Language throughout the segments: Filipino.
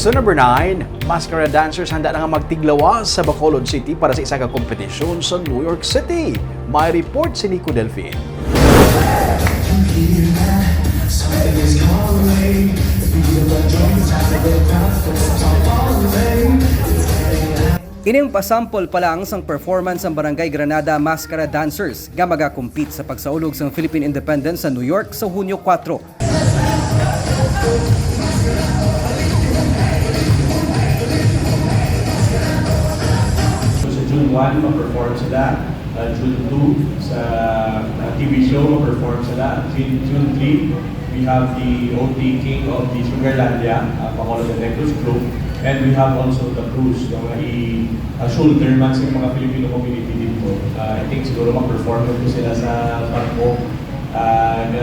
Sa number 9, Masskara dancers handa na nga magtiglawas sa Bacolod City para sa isa ka kompetisyon sa New York City. May report si Nico Delfin. Ining pasampol pa lang sang performance ng Barangay Granada Masskara Dancers nga magakumpit sa pagsaulog sa Philippine Independence sa New York sa Hunyo 4. Sa June 1, ma-perform sila. June 2, sa TV show, ma-perform sila. June 3, we have the OT King of the Sugarlandia, Bacolod and Negros Group. And we have also the cruise, yung i-shoulder man sa mga Filipino community dito. I think siguro ma-perform ko sila sa barko.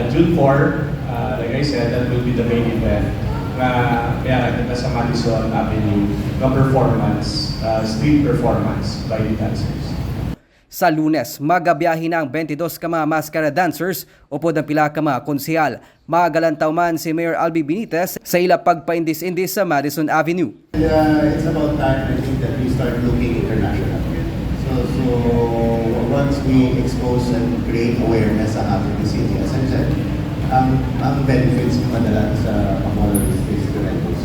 June 4, like I said, that will be the main event. Kaya kita sa Madison Avenue, na performance, street performance by the dancers. Sa Lunes, magabiyahe na ang 22 ka mga Masskara dancers upod ang pila ka mga konsehal. Magalantaw man si Mayor Albi Benitez sa ila pagpaindis-indis sa Madison Avenue. It's about time, I think, that we start looking international. So once we expose and create awareness sa ating city, as I said, ang benefits madalas sa Bacolod is tremendous.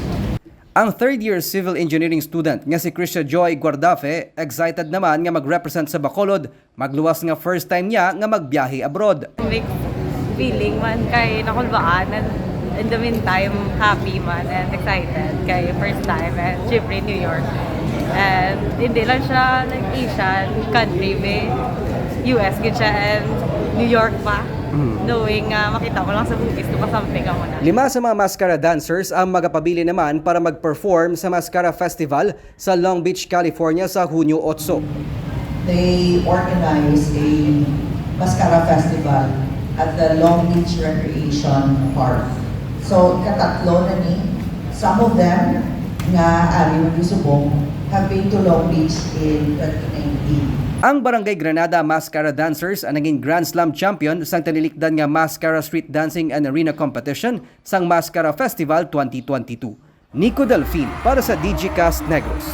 Ang third-year civil engineering student nga si Kristia Joy Guardafe, excited naman nga mag-represent sa Bacolod, magluwas nga first time niya nga magbiyahe abroad. Mixed feeling man kay nakulbaan, and in the meantime, happy man and excited kay first time and syempre New York. And hindi lang siya like Asian country, may US gud siya and New York pa. Knowing makita mo lang sa movies, something ako na. 5 sa mga Masskara dancers ang magapabili naman para mag-perform sa Masskara Festival sa Long Beach, California sa Hunyo 8. They organize a Masskara Festival at the Long Beach Recreation Park. So, katatlo na ni, some of them nga ari magisubong have been to Long Beach in 2019. Ang Barangay Granada Masskara Dancers ang naging Grand Slam champion sang tanilikdan nga Masskara Street Dancing and Arena Competition sang Masskara Festival 2022. Nico Delfin para sa DigiCast Negros.